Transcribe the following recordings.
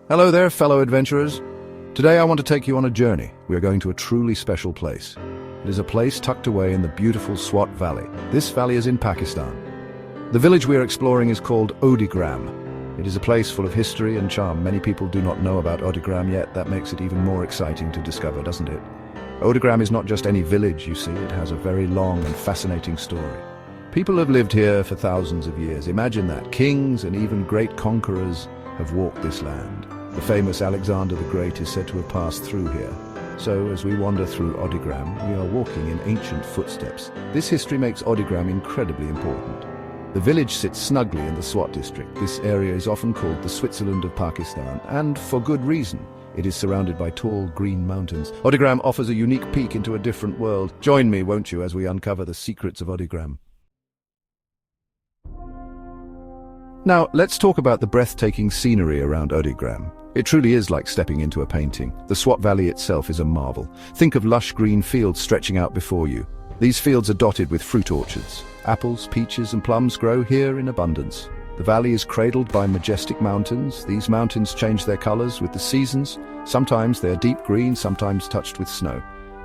Hello there, fellow adventurers. Today I want to take you on a journey. We are going to a truly special place. It is a place tucked away in the beautiful Swat Valley. This valley is in Pakistan. The village we are exploring is called Odigram. It is a place full of history and charm. Many people do not know about Odigram yet. That makes it even more exciting to discover, doesn't it? Odigram is not just any village, you see. It has a very long and fascinating story. People have lived here for thousands of years. Imagine that. Kings and even great conquerors have walked this land. The famous Alexander the Great is said to have passed through here. So, as we wander through Odigram, we are walking in ancient footsteps. This history makes Odigram incredibly important. The village sits snugly in the Swat district. This area is often called the Switzerland of Pakistan, and for good reason. It is surrounded by tall, green mountains. Odigram offers a unique peek into a different world. Join me, won't you, as we uncover the secrets of Odigram. Now, let's talk about the breathtaking scenery around Odigram. It truly is like stepping into a painting. The Swat Valley itself is a marvel. Think of lush green fields stretching out before you. These fields are dotted with fruit orchards. Apples, peaches, and plums grow here in abundance. The valley is cradled by majestic mountains. These mountains change their colors with the seasons. Sometimes they're deep green, sometimes touched with snow.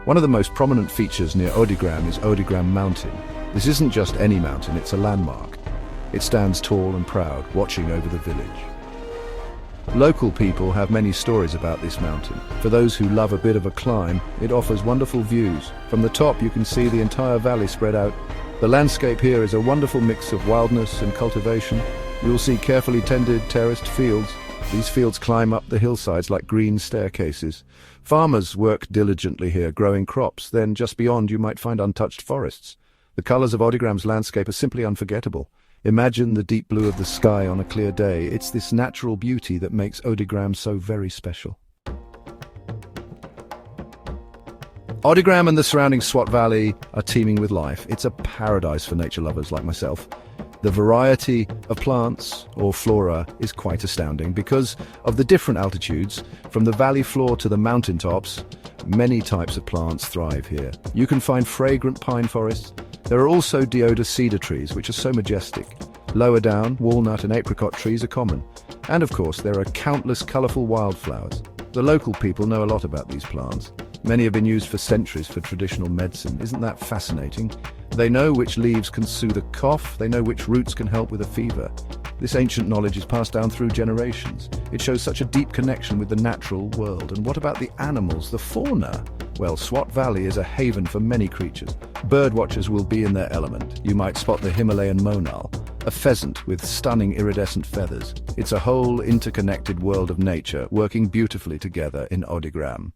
One of the most prominent features near Odigram is Odigram Mountain. This isn't just any mountain, it's a landmark. It stands tall and proud, watching over the village. Local people have many stories about this mountain. For those who love a bit of a climb, it offers wonderful views. From the top you can see the entire valley spread out. The landscape here is a wonderful mix of wildness and cultivation. You'll see carefully tended, terraced fields. These fields climb up the hillsides like green staircases. Farmers work diligently here, growing crops. Then just beyond you might find untouched forests. The colors of Odigram's landscape are simply unforgettable. Imagine the deep blue of the sky on a clear day. It's this natural beauty that makes Odigram so very special. Odigram and the surrounding Swat Valley are teeming with life. It's a paradise for nature lovers like myself. The variety of plants or flora is quite astounding. Because of the different altitudes, from the valley floor to the mountaintops, many types of plants thrive here. You can find fragrant pine forests. There are also deodar cedar trees, which are so majestic. Lower down, walnut and apricot trees are common. And of course, there are countless colourful wildflowers. The local people know a lot about these plants. Many have been used for centuries for traditional medicine. Isn't that fascinating? They know which leaves can soothe a cough. They know which roots can help with a fever. This ancient knowledge is passed down through generations. It shows such a deep connection with the natural world. And what about the animals, the fauna? Well, Swat Valley is a haven for many creatures. Birdwatchers will be in their element. You might spot the Himalayan monal, a pheasant with stunning iridescent feathers. It's a whole interconnected world of nature working beautifully together in Odigram.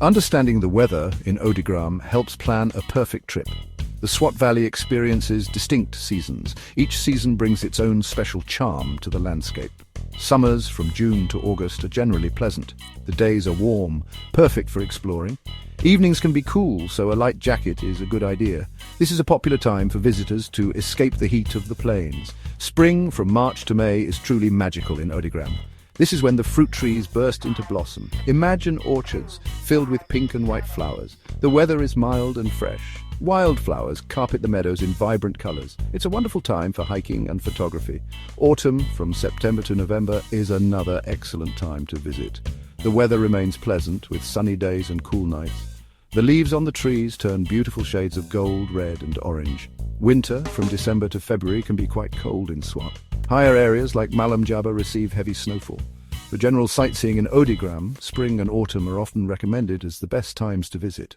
Understanding the weather in Odigram helps plan a perfect trip. The Swat Valley experiences distinct seasons. Each season brings its own special charm to the landscape. Summers from June to August are generally pleasant. The days are warm, perfect for exploring. Evenings can be cool, so a light jacket is a good idea. This is a popular time for visitors to escape the heat of the plains. Spring from March to May is truly magical in Odigram. This is when the fruit trees burst into blossom. Imagine orchards filled with pink and white flowers. The weather is mild and fresh. Wildflowers carpet the meadows in vibrant colors. It's a wonderful time for hiking and photography. Autumn, from September to November, is another excellent time to visit. The weather remains pleasant with sunny days and cool nights. The leaves on the trees turn beautiful shades of gold, red, and orange. Winter, from December to February, can be quite cold in Swat. Higher areas like Malam Jabba receive heavy snowfall. For general sightseeing in Odigram, spring and autumn are often recommended as the best times to visit.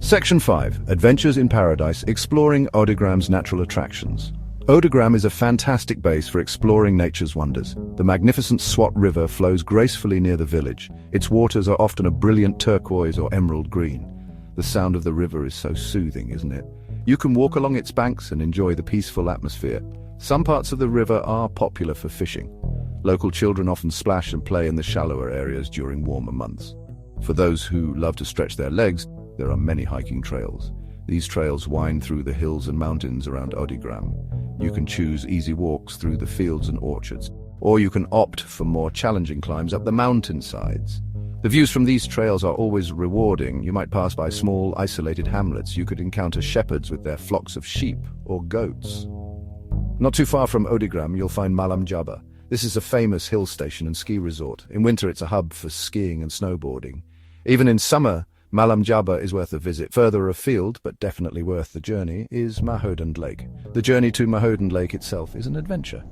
Section 5. Adventures in Paradise, exploring Odigram's natural attractions. Odigram is a fantastic base for exploring nature's wonders. The magnificent Swat River flows gracefully near the village. Its waters are often a brilliant turquoise or emerald green. The sound of the river is so soothing, isn't it? You can walk along its banks and enjoy the peaceful atmosphere. Some parts of the river are popular for fishing. Local children often splash and play in the shallower areas during warmer months. For those who love to stretch their legs, there are many hiking trails. These trails wind through the hills and mountains around Odigram. You can choose easy walks through the fields and orchards, or you can opt for more challenging climbs up the mountainsides. The views from these trails are always rewarding. You might pass by small, isolated hamlets. You could encounter shepherds with their flocks of sheep or goats. Not too far from Odigram, you'll find Malam Jabba. This is a famous hill station and ski resort. In winter, it's a hub for skiing and snowboarding. Even in summer, Malam Jabba is worth a visit. Further afield, but definitely worth the journey, is Mahodand Lake. The journey to Mahodand Lake itself is an adventure.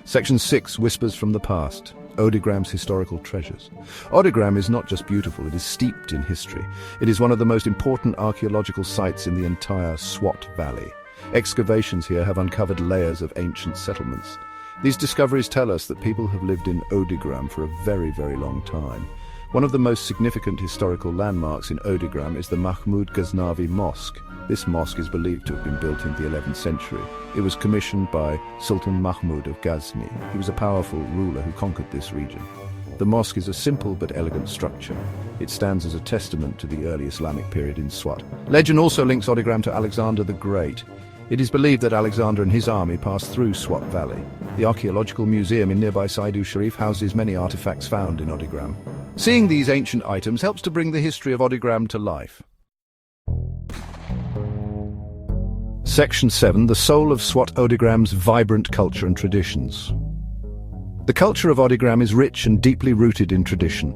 Section 6, Whispers from the Past. Odigram's historical treasures. Odigram is not just beautiful, it is steeped in history. It is one of the most important archaeological sites in the entire Swat Valley. Excavations here have uncovered layers of ancient settlements. These discoveries tell us that people have lived in Odigram for a very, very long time. One of the most significant historical landmarks in Odigram is the Mahmud Ghaznavi Mosque. This mosque is believed to have been built in the 11th century. It was commissioned by Sultan Mahmud of Ghazni. He was a powerful ruler who conquered this region. The mosque is a simple but elegant structure. It stands as a testament to the early Islamic period in Swat. Legend also links Odigram to Alexander the Great. It is believed that Alexander and his army passed through Swat Valley. The archaeological museum in nearby Saidu Sharif houses many artifacts found in Odigram. Seeing these ancient items helps to bring the history of Odigram to life. Section 7, the soul of Swat Odigram's vibrant culture and traditions. The culture of Odigram is rich and deeply rooted in tradition.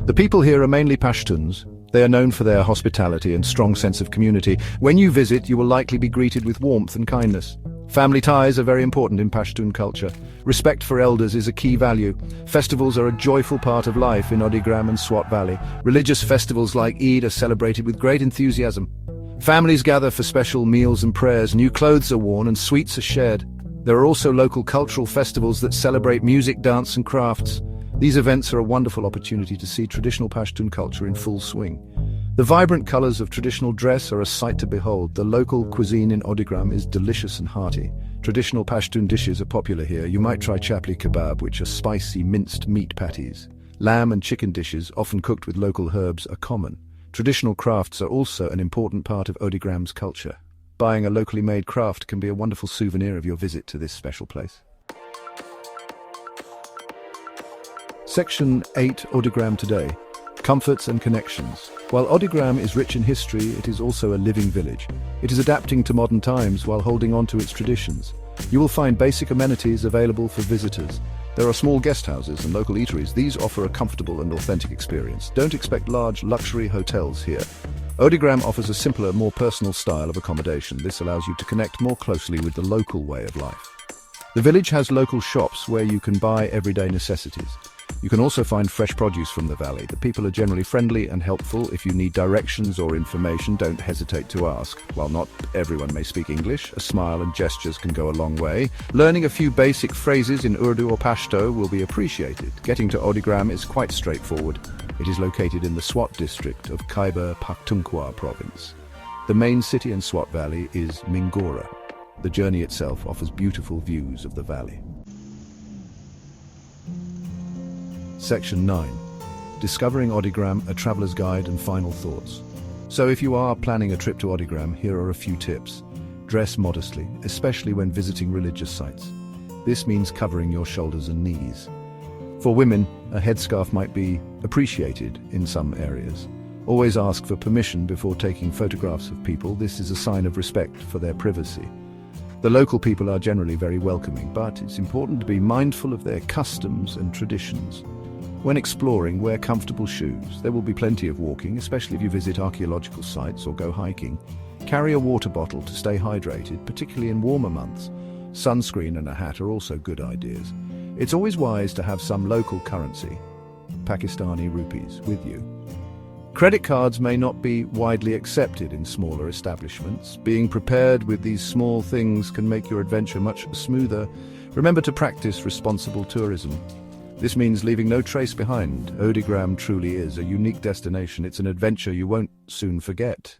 The people here are mainly Pashtuns. They are known for their hospitality and strong sense of community. When you visit, you will likely be greeted with warmth and kindness. Family ties are very important in Pashtun culture. Respect for elders is a key value. Festivals are a joyful part of life in Odigram and Swat Valley. Religious festivals like Eid are celebrated with great enthusiasm. Families gather for special meals and prayers, new clothes are worn and sweets are shared. There are also local cultural festivals that celebrate music, dance and crafts. These events are a wonderful opportunity to see traditional Pashtun culture in full swing. The vibrant colors of traditional dress are a sight to behold. The local cuisine in Odigram is delicious and hearty. Traditional Pashtun dishes are popular here. You might try chapli kebab, which are spicy minced meat patties. Lamb and chicken dishes, often cooked with local herbs, are common. Traditional crafts are also an important part of Odigram's culture. Buying a locally made craft can be a wonderful souvenir of your visit to this special place. Section 8, Odigram Today. Comforts and connections. While Odigram is rich in history, it is also a living village. It is adapting to modern times while holding on to its traditions. You will find basic amenities available for visitors. There are small guest houses and local eateries. These offer a comfortable and authentic experience. Don't expect large luxury hotels here. Odigram offers a simpler, more personal style of accommodation. This allows you to connect more closely with the local way of life. The village has local shops where you can buy everyday necessities. You can also find fresh produce from the valley. The people are generally friendly and helpful. If you need directions or information, don't hesitate to ask. While not everyone may speak English, a smile and gestures can go a long way. Learning a few basic phrases in Urdu or Pashto will be appreciated. Getting to Odigram is quite straightforward. It is located in the Swat district of Khyber Pakhtunkhwa province. The main city in Swat Valley is Mingora. The journey itself offers beautiful views of the valley. Section 9. Discovering Odigram, a traveler's guide and final thoughts. So if you are planning a trip to Odigram, here are a few tips. Dress modestly, especially when visiting religious sites. This means covering your shoulders and knees. For women, a headscarf might be appreciated in some areas. Always ask for permission before taking photographs of people. This is a sign of respect for their privacy. The local people are generally very welcoming, but it's important to be mindful of their customs and traditions. When exploring, wear comfortable shoes. There will be plenty of walking, especially if you visit archaeological sites or go hiking. Carry a water bottle to stay hydrated, particularly in warmer months. Sunscreen and a hat are also good ideas. It's always wise to have some local currency, Pakistani rupees, with you. Credit cards may not be widely accepted in smaller establishments. Being prepared with these small things can make your adventure much smoother. Remember to practice responsible tourism. This means leaving no trace behind. Odigram truly is a unique destination. It's an adventure you won't soon forget.